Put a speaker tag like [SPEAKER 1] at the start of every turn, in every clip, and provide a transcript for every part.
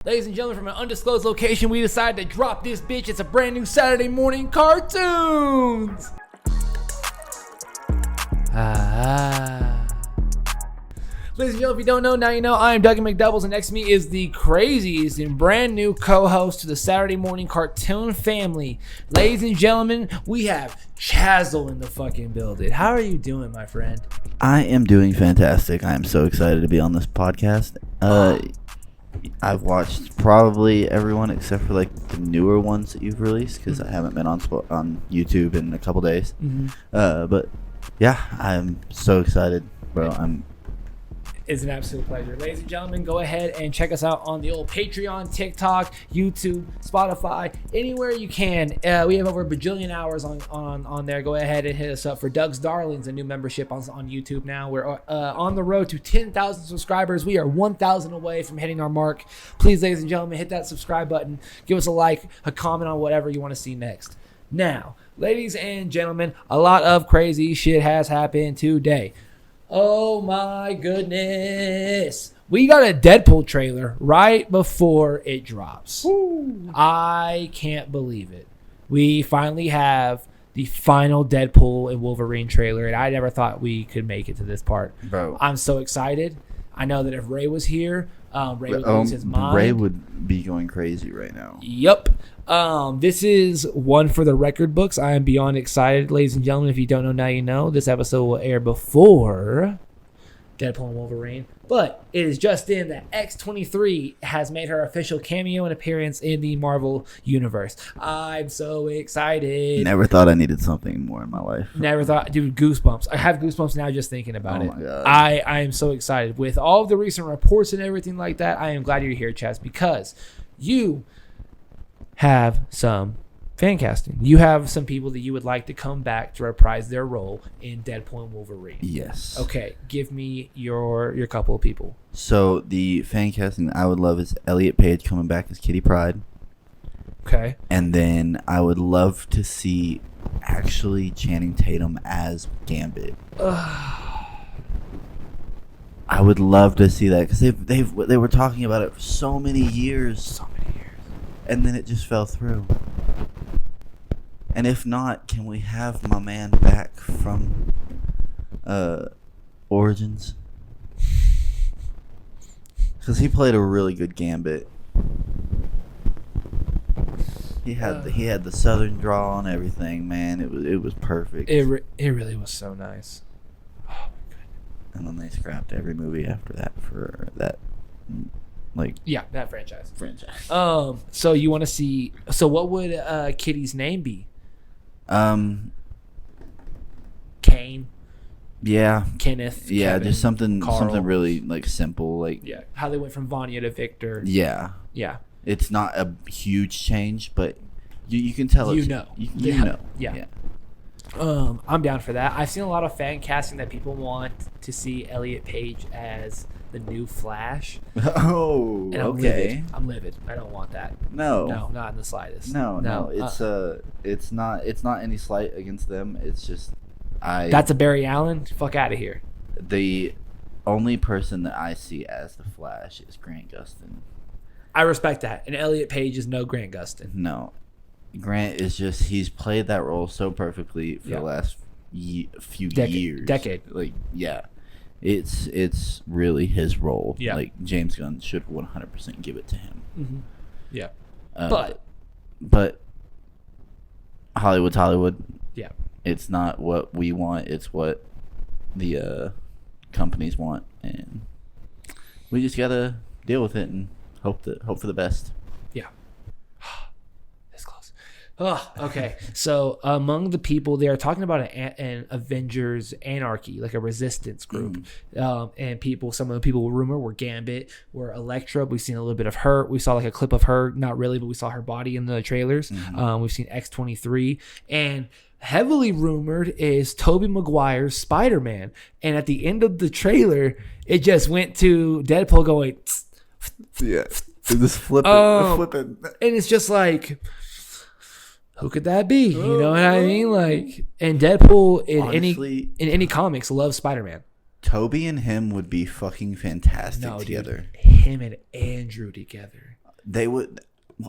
[SPEAKER 1] Ladies and gentlemen, from an undisclosed location, we decided to drop this bitch. It's a brand new Saturday morning cartoons. Ladies and gentlemen, if you don't know, now you know. I am Dougie McDoubles, and next to me is the craziest and brand new co-host to the Saturday morning cartoon family. Ladies and gentlemen, we have Chaz in the fucking building. How are you doing, my friend?
[SPEAKER 2] I am doing fantastic. I am so excited to be on this podcast. I've watched probably everyone except for like the newer ones that you've released because I haven't been on YouTube in a couple days. But yeah, I'm so excited, bro.
[SPEAKER 1] It's an absolute pleasure. Ladies and gentlemen, go ahead and check us out on the old Patreon, TikTok, YouTube, Spotify, anywhere you can. We have over a bajillion hours on there. Go ahead and hit us up for Doug's Darlings, a new membership on YouTube now. We're on the road to 10,000 subscribers. We are 1,000 away from hitting our mark. Please, ladies and gentlemen, hit that subscribe button. Give us a like, a comment on whatever you want to see next. Now, ladies and gentlemen, a lot of crazy shit has happened today. Oh my goodness. We got a Deadpool trailer right before it drops. Woo. I can't believe it. We finally have the final Deadpool and Wolverine trailer, and I never thought we could make it to this part. Bro, I'm so excited. I know that if Ray was here, Ray would lose his mind.
[SPEAKER 2] Ray would be going crazy right now.
[SPEAKER 1] Yep. This is one for the record books. I am beyond excited, ladies and gentlemen. If you don't know, now you know. This episode will air before Deadpool and Wolverine, but it is just in that X-23 has made her official cameo and appearance in the Marvel universe. I'm so excited.
[SPEAKER 2] Never thought I needed something more in my life.
[SPEAKER 1] Never thought, dude. Goosebumps. I have goosebumps now just thinking about it.
[SPEAKER 2] Oh my God.
[SPEAKER 1] I am so excited with all of the recent reports and everything like that. I am glad you're here, Chaz, because you have some fan casting. You have some people that you would like to come back to reprise their role in Deadpool and Wolverine.
[SPEAKER 2] Yes.
[SPEAKER 1] Okay, give me your couple of people.
[SPEAKER 2] So the fan casting that I would love is Elliot Page coming back as Kitty Pryde.
[SPEAKER 1] Okay.
[SPEAKER 2] And then I would love to see actually Channing Tatum as Gambit. I would love to see that because they were talking about it for so many years. And then it just fell through. And if not, can we have my man back from Origins? Because he played a really good Gambit. He had the southern drawl and everything, man. It was perfect.
[SPEAKER 1] It really was so nice. Oh my goodness.
[SPEAKER 2] And then they scrapped every movie after that for that.
[SPEAKER 1] That franchise. So you want to see? So what would Kitty's name be? Kane.
[SPEAKER 2] Yeah.
[SPEAKER 1] Kenneth.
[SPEAKER 2] Yeah,
[SPEAKER 1] Kevin,
[SPEAKER 2] just something
[SPEAKER 1] Carl.
[SPEAKER 2] really simple,
[SPEAKER 1] how they went from Vanya to Victor.
[SPEAKER 2] Yeah.
[SPEAKER 1] Yeah.
[SPEAKER 2] It's not a huge change, but you can tell. You know.
[SPEAKER 1] Yeah. I'm down for that. I've seen a lot of fan casting that people want to see Elliot Page as the new Flash.
[SPEAKER 2] Oh,
[SPEAKER 1] and
[SPEAKER 2] okay.
[SPEAKER 1] I'm livid. I don't want that.
[SPEAKER 2] No,
[SPEAKER 1] not in the slightest.
[SPEAKER 2] No. It's not any slight against them. It's just
[SPEAKER 1] That's a Barry Allen. Fuck out of here.
[SPEAKER 2] The only person that I see as the Flash is Grant Gustin.
[SPEAKER 1] I respect that. And Elliot Page is no Grant Gustin.
[SPEAKER 2] No. Grant is just, he's played that role so perfectly for the last few years.
[SPEAKER 1] Decade.
[SPEAKER 2] It's really his role.
[SPEAKER 1] Yeah.
[SPEAKER 2] Like, James Gunn should 100% give it to him.
[SPEAKER 1] Mm-hmm. Yeah.
[SPEAKER 2] But Hollywood's Hollywood.
[SPEAKER 1] Yeah.
[SPEAKER 2] It's not what we want. It's what the companies want. And we just got to deal with it and hope for the best.
[SPEAKER 1] Yeah. Oh, okay. So among the people, they are talking about an Avengers anarchy, like a resistance group. And some of the people rumor were Gambit, were Elektra. We've seen a little bit of her. We saw like a clip of her, not really, but we saw her body in the trailers. We've seen X-23. And heavily rumored is Tobey Maguire's Spider-Man. And at the end of the trailer, it just went to Deadpool going...
[SPEAKER 2] Yeah. Just flipping.
[SPEAKER 1] And it's just like... Who could that be? You know what I mean? Like, and Deadpool in any comics loves Spider-Man.
[SPEAKER 2] Tobey and him would be fucking fantastic together.
[SPEAKER 1] Dude, him and Andrew together.
[SPEAKER 2] They would.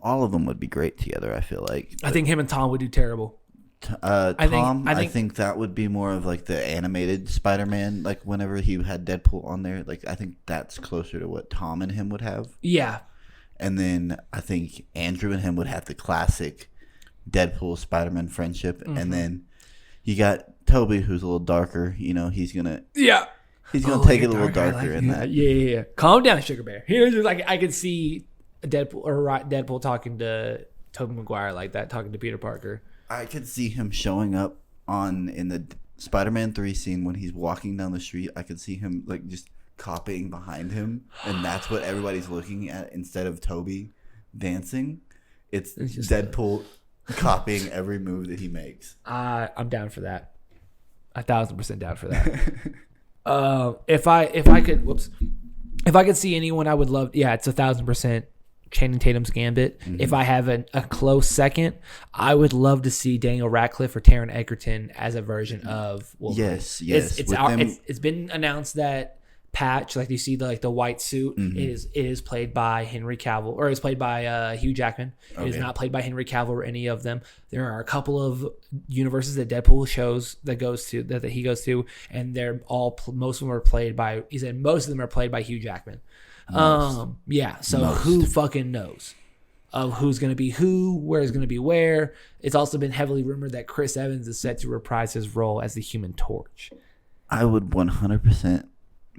[SPEAKER 2] All of them would be great together. I feel like.
[SPEAKER 1] I think him and Tom would do terrible.
[SPEAKER 2] I think that would be more of like the animated Spider-Man. Like whenever he had Deadpool on there, like I think that's closer to what Tom and him would have.
[SPEAKER 1] Yeah.
[SPEAKER 2] And then I think Andrew and him would have the classic Deadpool Spider-Man friendship. Mm-hmm. And then you got Tobey, who's a little darker. You know, he's gonna take it a little darker in that.
[SPEAKER 1] Yeah. Calm down, Sugar Bear. Here's just like I could see Deadpool talking to Tobey Maguire like that, talking to Peter Parker.
[SPEAKER 2] I could see him showing up in the Spider-Man 3 scene when he's walking down the street. I could see him like just copying behind him, and that's what everybody's looking at instead of Tobey dancing. It's just Deadpool copying every move that he makes.
[SPEAKER 1] I'm down for that. 1,000% down for that. If I could see anyone, I would love. Yeah, it's 1,000%. Channing Tatum's Gambit. Mm-hmm. If I have a close second, I would love to see Daniel Radcliffe or Taron Egerton as a version of Wolverine.
[SPEAKER 2] Yes.
[SPEAKER 1] It's been announced that Patch, like you see the white suit, mm-hmm. is played by Henry Cavill, or is played by Hugh Jackman. Okay. It is not played by Henry Cavill or any of them. There are a couple of universes that Deadpool shows that he goes to, and they're all most of them are played by. He said most of them are played by Hugh Jackman. Who fucking knows of who's going to be who, where is going to be where. It's also been heavily rumored that Chris Evans is set to reprise his role as the Human Torch.
[SPEAKER 2] I would 100%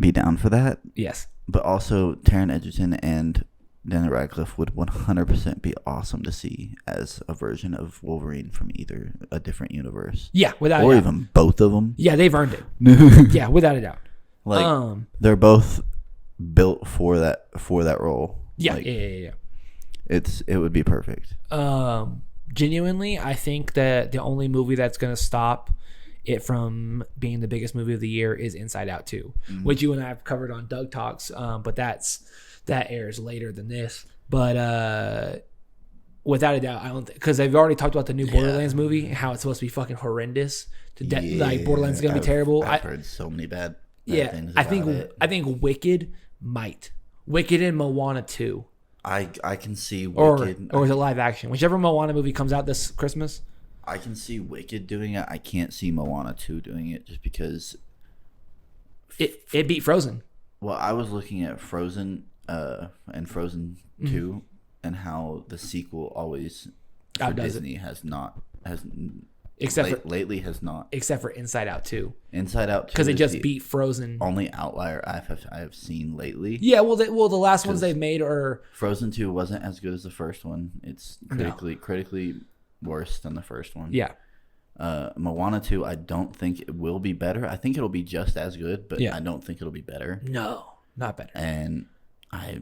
[SPEAKER 2] be down for that.
[SPEAKER 1] Yes.
[SPEAKER 2] But also Taron Egerton and Daniel Radcliffe would 100% be awesome to see as a version of Wolverine from either a different universe.
[SPEAKER 1] Yeah, without
[SPEAKER 2] or
[SPEAKER 1] a doubt.
[SPEAKER 2] Even both of them.
[SPEAKER 1] Yeah, they've earned it. Yeah, without a doubt.
[SPEAKER 2] Like they're both built for that role.
[SPEAKER 1] Yeah,
[SPEAKER 2] like,
[SPEAKER 1] yeah.
[SPEAKER 2] It would be perfect.
[SPEAKER 1] Genuinely, I think that the only movie that's going to stop it from being the biggest movie of the year is Inside Out 2, mm-hmm. which you and I have covered on Doug Talks, but that airs later than this. But without a doubt, I don't think, because they've already talked about the new Borderlands movie and how it's supposed to be fucking horrendous. Like Borderlands is going to be terrible.
[SPEAKER 2] I've heard so many bad things
[SPEAKER 1] I
[SPEAKER 2] about
[SPEAKER 1] think Wicked might. Wicked and Moana 2.
[SPEAKER 2] I can see Wicked.
[SPEAKER 1] Or is it live action? Whichever Moana movie comes out this Christmas.
[SPEAKER 2] I can see Wicked doing it. I can't see Moana 2 doing it just because
[SPEAKER 1] it beat Frozen.
[SPEAKER 2] Well, I was looking at Frozen and Frozen 2 mm-hmm. and how the sequel always for Disney has not lately has not, except for
[SPEAKER 1] Inside Out 2.
[SPEAKER 2] Inside Out 2
[SPEAKER 1] because it just beat Frozen.
[SPEAKER 2] Only outlier I have seen lately.
[SPEAKER 1] Yeah, well, the last ones they've made are
[SPEAKER 2] Frozen 2 wasn't as good as the first one. It's critically worse than the first one.
[SPEAKER 1] Yeah.
[SPEAKER 2] Moana 2, I don't think it will be better. I think it'll be just as good, but I don't think it'll be better.
[SPEAKER 1] No, not better.
[SPEAKER 2] And I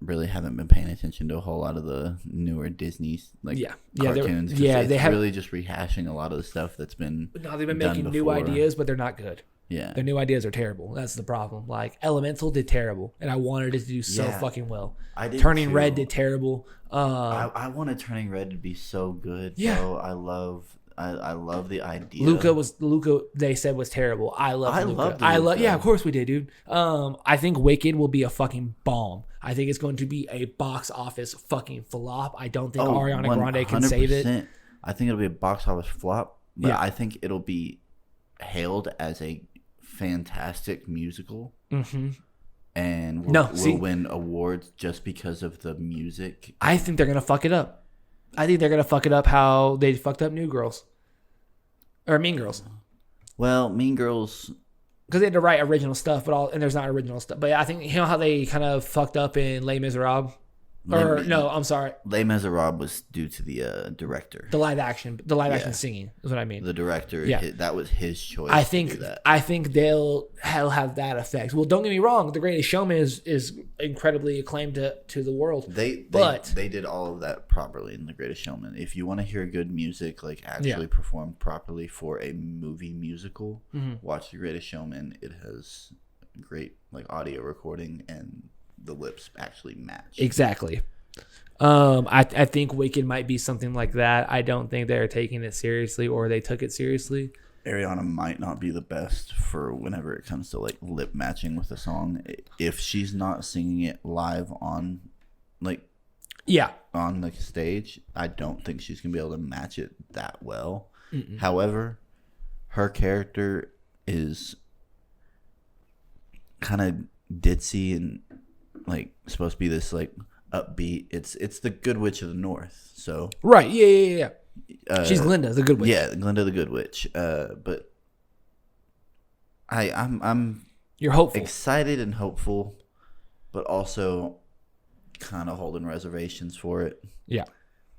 [SPEAKER 2] really haven't been paying attention to a whole lot of the newer Disney cartoons. It's really just rehashing a lot of the stuff that's been.
[SPEAKER 1] No, they've been making new ideas, but they're not good.
[SPEAKER 2] Yeah,
[SPEAKER 1] their new ideas are terrible. That's the problem. Like Elemental did terrible, and I wanted it to do so fucking well.
[SPEAKER 2] I did.
[SPEAKER 1] Turning Red did terrible.
[SPEAKER 2] I wanted Turning Red to be so good. Yeah, so I love the idea.
[SPEAKER 1] Luca. They said was terrible. I love Luca. Yeah, of course we did, dude. I think Wicked will be a fucking bomb. I think it's going to be a box office fucking flop. I don't think Ariana Grande can save it.
[SPEAKER 2] I think it'll be a box office flop, but I think it'll be hailed as a fantastic musical.
[SPEAKER 1] Mm-hmm.
[SPEAKER 2] And will win awards just because of the music.
[SPEAKER 1] I think they're gonna fuck it up. I think they're gonna fuck it up how they fucked up New Girls or Mean Girls.
[SPEAKER 2] Well, Mean Girls,
[SPEAKER 1] because they had to write original stuff, and there's not original stuff. But I think you know how they kind of fucked up in Les Miserables. I'm sorry.
[SPEAKER 2] Les Miserables was due to the director.
[SPEAKER 1] The live action singing is what I mean.
[SPEAKER 2] The director, that was his choice.
[SPEAKER 1] I think they'll have that effect. Well, don't get me wrong. The Greatest Showman is incredibly acclaimed to the world.
[SPEAKER 2] They did all of that properly in The Greatest Showman. If you want to hear good music, like actually performed properly for a movie musical, watch The Greatest Showman. It has great like audio recording and the lips actually match.
[SPEAKER 1] Exactly. I think Wicked might be something like that. I don't think they're taking it seriously, or they took it seriously.
[SPEAKER 2] Ariana might not be the best for whenever it comes to like lip matching with a song if she's not singing it live on like
[SPEAKER 1] Yeah.
[SPEAKER 2] on the stage, I don't think she's going to be able to match it that well.
[SPEAKER 1] Mm-mm.
[SPEAKER 2] However, her character is kind of ditzy and like supposed to be this like upbeat. It's the Good Witch of the North. So
[SPEAKER 1] right. Yeah. She's Glinda, the Good Witch.
[SPEAKER 2] Yeah, Glinda the Good Witch. But I'm
[SPEAKER 1] You're hopeful.
[SPEAKER 2] excited and hopeful, but also kind of holding reservations for it.
[SPEAKER 1] Yeah.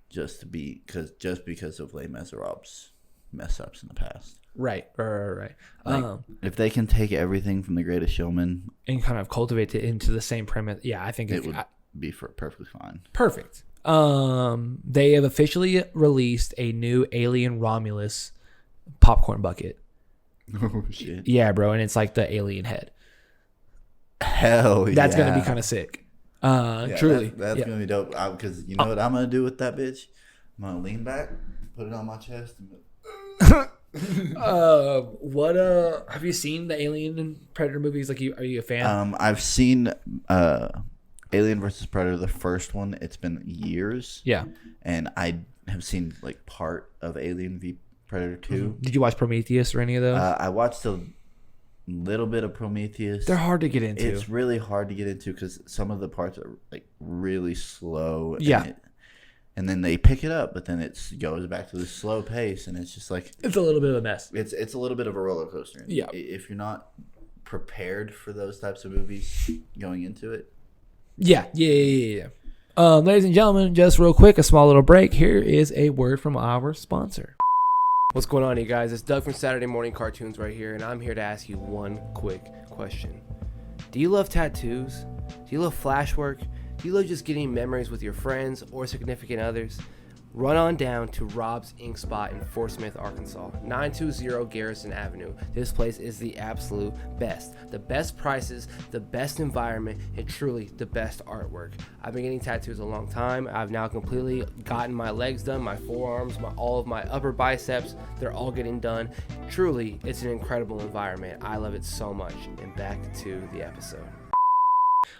[SPEAKER 2] Just because of Les Miserables mess ups in the past.
[SPEAKER 1] Right.
[SPEAKER 2] Like, if they can take everything from The Greatest Showman
[SPEAKER 1] and kind of cultivate it into the same premise, yeah, I think
[SPEAKER 2] it would be perfectly fine.
[SPEAKER 1] Perfect. They have officially released a new Alien Romulus popcorn bucket.
[SPEAKER 2] Oh shit!
[SPEAKER 1] Yeah, bro, and it's like the alien head.
[SPEAKER 2] Hell yeah!
[SPEAKER 1] That's gonna be kind of sick. Truly,
[SPEAKER 2] that's gonna be dope. Because you know what I'm gonna do with that bitch? I'm gonna lean back, put it on my chest.
[SPEAKER 1] What have you seen the Alien and Predator movies? Like, are you a fan?
[SPEAKER 2] I've seen Alien versus Predator, the first one. It's been years.
[SPEAKER 1] Yeah,
[SPEAKER 2] and I have seen like part of Alien v Predator 2.
[SPEAKER 1] Mm-hmm. Did you watch Prometheus or any of those?
[SPEAKER 2] I watched a little bit of Prometheus.
[SPEAKER 1] They're hard to get into.
[SPEAKER 2] It's really hard to get into because some of the parts are like really slow.
[SPEAKER 1] Yeah.
[SPEAKER 2] And then they pick it up, but then it goes back to the slow pace, and it's just like
[SPEAKER 1] it's a little bit of a mess.
[SPEAKER 2] It's a little bit of a roller coaster.
[SPEAKER 1] Yeah.
[SPEAKER 2] If you're not prepared for those types of movies going into it.
[SPEAKER 1] Yeah. Ladies and gentlemen, just real quick, a small little break. Here is a word from our sponsor.
[SPEAKER 3] What's going on, you guys? It's Doug from Saturday Morning Cartoons right here, and I'm here to ask you one quick question. Do you love tattoos? Do you love flash work? Do you love just getting memories with your friends or significant others? Run on down to Rob's Ink Spot in Fort Smith, Arkansas, 920 Garrison Avenue. This place is the absolute best. The best prices, the best environment, and truly the best artwork. I've been getting tattoos a long time. I've now completely gotten my legs done, my forearms, all of my upper biceps. They're all getting done. Truly, it's an incredible environment. I love it so much. And back to the episode.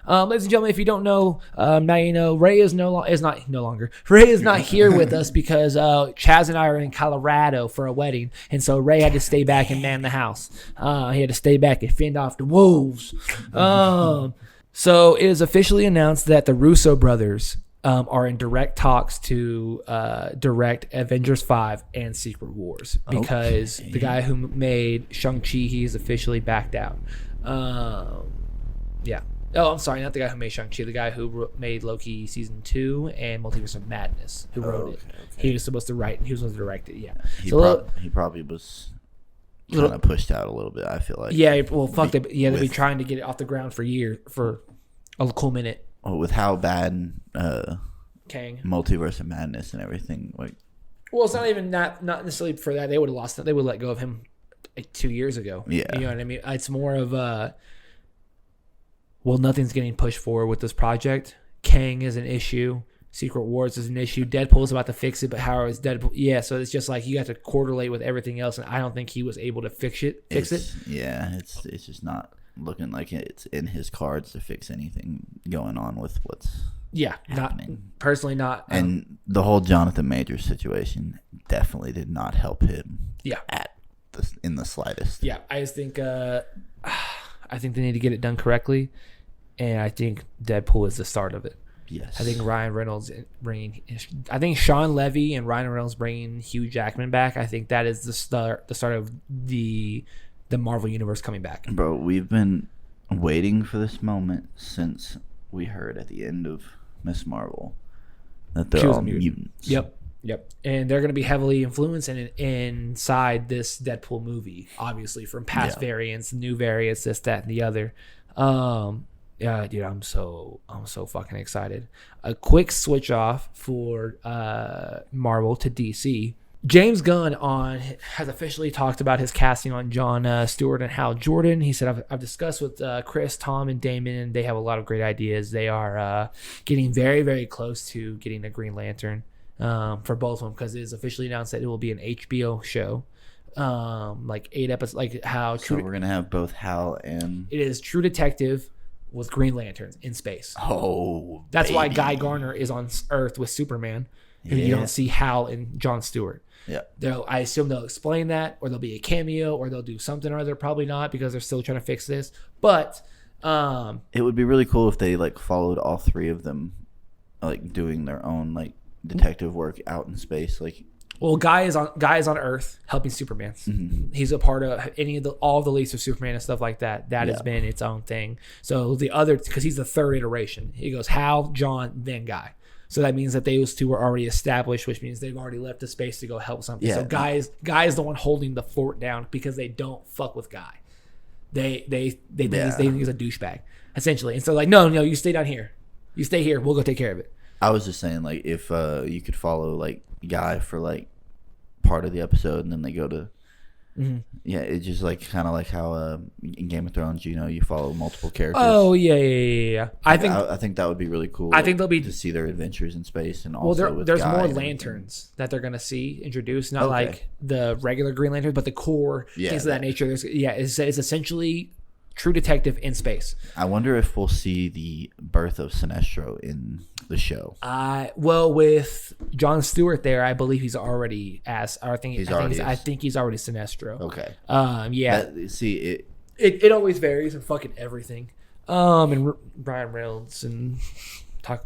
[SPEAKER 1] Ladies and gentlemen, if you don't know, now you know. Ray is no longer. Ray is not here with us because Chaz and I are in Colorado for a wedding, and so Ray had to stay back and man the house. He had to stay back and fend off the wolves. So it is officially announced that the Russo Brothers are in direct talks to direct Avengers 5 and Secret Wars because the guy who made Shang-Chi, he's officially backed out. Yeah. Oh, I'm sorry, not the guy who made Shang-Chi, the guy who made Loki Season 2 and Multiverse of Madness, who wrote it. Okay. He was supposed to write, he was supposed to direct it, yeah.
[SPEAKER 2] He probably was kind of pushed out a little bit, I feel like.
[SPEAKER 1] Yeah, well, fuck it. Yeah, they've been trying to get it off the ground for years, for a cool minute.
[SPEAKER 2] Oh, with how bad
[SPEAKER 1] Kang.
[SPEAKER 2] Multiverse of Madness and everything.
[SPEAKER 1] Well, it's not even not necessarily for that. They would have lost it. They would let go of him like 2 years ago.
[SPEAKER 2] Yeah.
[SPEAKER 1] You know what I mean? It's more of well, nothing's getting pushed forward with this project. Kang is an issue. Secret Wars is an issue. Deadpool's about to fix it, but how is Deadpool? Yeah, so it's just like you have to correlate with everything else, and I don't think he was able to fix it.
[SPEAKER 2] Yeah, it's just looking like it's in his cards to fix anything going on with what's happening.
[SPEAKER 1] Not.
[SPEAKER 2] And the whole Jonathan Majors situation definitely did not help him.
[SPEAKER 1] Yeah,
[SPEAKER 2] in the slightest.
[SPEAKER 1] Yeah, I just think I think they need to get it done correctly, and I think Deadpool is the start of it.
[SPEAKER 2] Yes.
[SPEAKER 1] I think Ryan Reynolds I think Sean Levy and Ryan Reynolds bringing Hugh Jackman back. I think that is the start of the Marvel Universe coming back.
[SPEAKER 2] Bro, we've been waiting for this moment since we heard at the end of Miss Marvel that they're all mutants.
[SPEAKER 1] Yep. And they're going to be heavily influenced inside this Deadpool movie, obviously, from past variants, new variants, this, that, and the other. Yeah, dude, I'm so fucking excited. A quick switch off for Marvel to DC. James Gunn has officially talked about his casting on Jon Stewart and Hal Jordan. He said, I've discussed with Chris, Tom, and Damon, and they have a lot of great ideas. They are getting very, very close to getting a Green Lantern for both of them, because it is officially announced that it will be an HBO show. Like 8 episodes, like how
[SPEAKER 2] so we're gonna have both Hal and
[SPEAKER 1] it is True Detective with Green Lanterns in space.
[SPEAKER 2] Oh,
[SPEAKER 1] That's why
[SPEAKER 2] baby.
[SPEAKER 1] Guy Gardner is on Earth with Superman. And you
[SPEAKER 2] Yeah.
[SPEAKER 1] don't see Hal and Jon Stewart.
[SPEAKER 2] Yeah.
[SPEAKER 1] I assume they'll explain that, or there'll be a cameo, or they'll do something or other. Probably not, because they're still trying to fix this. But
[SPEAKER 2] It would be really cool if they like followed all three of them, like doing their own like detective work out in space. Like,
[SPEAKER 1] well, Guy is on Earth helping Superman.
[SPEAKER 2] Mm-hmm.
[SPEAKER 1] He's a part of all of the leaks of Superman and stuff like that. That has
[SPEAKER 2] Yeah.
[SPEAKER 1] been its own thing. So the other, because he's the third iteration, he goes Hal, John, then Guy. So that means that those two were already established, which means they've already left the space to go help something.
[SPEAKER 2] Yeah.
[SPEAKER 1] So Guy is the one holding the fort down, because they don't fuck with Guy. They think he's a douchebag, essentially. And so like, no, you stay down here. You stay here. We'll go take care of it.
[SPEAKER 2] I was just saying, like, if you could follow like Guy for like part of the episode, and then they go to yeah, it's just like kind of like how in Game of Thrones, you follow multiple characters.
[SPEAKER 1] Oh yeah. I
[SPEAKER 2] think that would be really cool.
[SPEAKER 1] I think they'll be
[SPEAKER 2] to see their adventures in space, and also
[SPEAKER 1] well,
[SPEAKER 2] with
[SPEAKER 1] there's
[SPEAKER 2] Guy
[SPEAKER 1] more
[SPEAKER 2] and
[SPEAKER 1] lanterns that they're gonna see introduced, not
[SPEAKER 2] Okay.
[SPEAKER 1] like the regular Green Lantern, but the core
[SPEAKER 2] Yeah,
[SPEAKER 1] things of that nature. It's essentially True Detective in space.
[SPEAKER 2] I wonder if we'll see the birth of Sinestro in the show.
[SPEAKER 1] Well, with Jon Stewart there, I believe he's already I think he's already Sinestro.
[SPEAKER 2] Okay.
[SPEAKER 1] Yeah. It always varies in fucking everything. And Ryan Reynolds and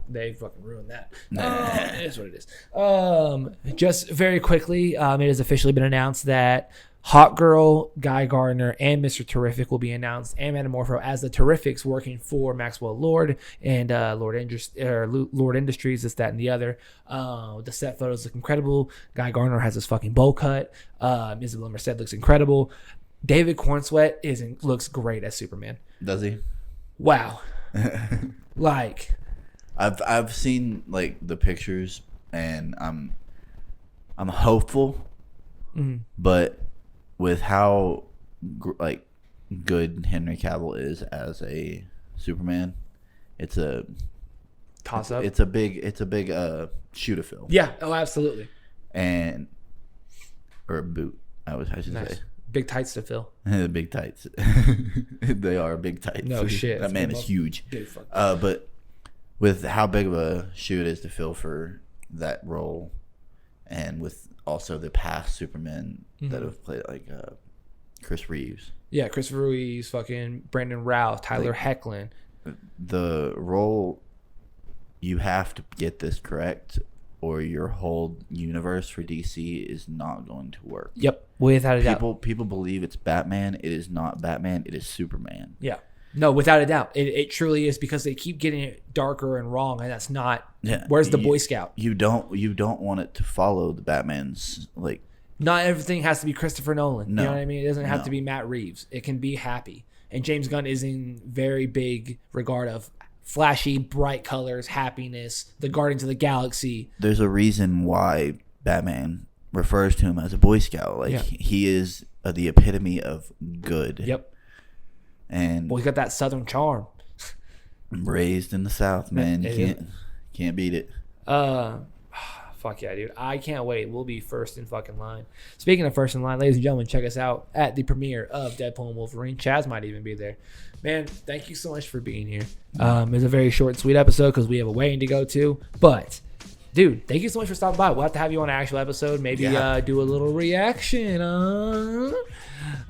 [SPEAKER 1] they fucking ruined that. It is what it is. Just very quickly, it has officially been announced that Hawk Girl, Guy Gardner, and Mr. Terrific will be announced, and Metamorpho as the Terrifics, working for Maxwell Lord and Lord Industries, this, that, and the other. The set photos look incredible. Guy Gardner has his fucking bowl cut. Isabella Merced looks incredible. David Cornsweet looks great as Superman.
[SPEAKER 2] Does he?
[SPEAKER 1] Wow. Like,
[SPEAKER 2] I've seen like the pictures, and I'm hopeful, but with how good Henry Cavill is as a Superman, it's a
[SPEAKER 1] toss up.
[SPEAKER 2] It's a big shoe to fill.
[SPEAKER 1] Yeah. Oh, absolutely.
[SPEAKER 2] Or a boot. I should say.
[SPEAKER 1] Big tights to fill.
[SPEAKER 2] The big tights. They are big tights.
[SPEAKER 1] No shit.
[SPEAKER 2] That man is huge.
[SPEAKER 1] Dude, fuck.
[SPEAKER 2] But with how big of a shoe it is to fill for that role, and with also the past Supermen that have played, like Chris Reeves.
[SPEAKER 1] Yeah, Christopher Ruiz, fucking Brandon Routh, Tyler Hoechlin.
[SPEAKER 2] The role, you have to get this correct, or your whole universe for DC is not going to work.
[SPEAKER 1] Yep, without a doubt.
[SPEAKER 2] People believe it's Batman. It is not Batman. It is Superman.
[SPEAKER 1] Yeah. No, without a doubt. It truly is, because they keep getting it darker and wrong, and that's not.
[SPEAKER 2] Yeah.
[SPEAKER 1] Where's the Boy Scout?
[SPEAKER 2] You don't want it to follow the Batman's like.
[SPEAKER 1] Not everything has to be Christopher Nolan.
[SPEAKER 2] No.
[SPEAKER 1] You know what I mean? It doesn't have
[SPEAKER 2] No.
[SPEAKER 1] to be Matt Reeves. It can be happy. And James Gunn is in very big regard of flashy, bright colors, happiness, the Guardians of the Galaxy.
[SPEAKER 2] There's a reason why Batman refers to him as a Boy Scout. Like, he is the epitome of good.
[SPEAKER 1] Yep.
[SPEAKER 2] And
[SPEAKER 1] Well, he's got that Southern charm.
[SPEAKER 2] raised in the South, man. You can't beat it.
[SPEAKER 1] Fuck yeah, dude. I can't wait. We'll be first in fucking line. Speaking of first in line, ladies and gentlemen, check us out at the premiere of Deadpool and Wolverine. Chaz might even be there. Man, thank you so much for being here. It's a very short and sweet episode because we have a wedding to go to. But, dude, thank you so much for stopping by. We'll have to have you on an actual episode. Maybe do a little reaction. Maybe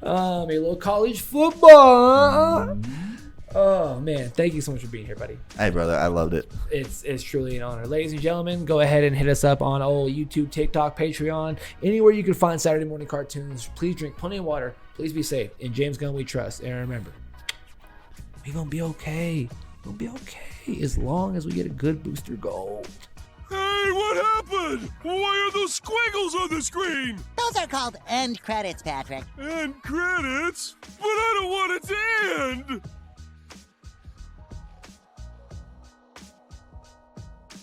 [SPEAKER 1] a little college football. Oh, man. Thank you so much for being here, buddy.
[SPEAKER 2] Hey, brother. I loved it.
[SPEAKER 1] It's truly an honor. Ladies and gentlemen, go ahead and hit us up on YouTube, TikTok, Patreon, anywhere you can find Saturday morning cartoons. Please drink plenty of water. Please be safe. In James Gunn we trust. And remember, we're going to be okay. We're going to be okay as long as we get a good booster gold.
[SPEAKER 4] Hey, what happened? Why are those squiggles on the screen?
[SPEAKER 5] Those are called end credits, Patrick.
[SPEAKER 4] End credits? But I don't want it to end!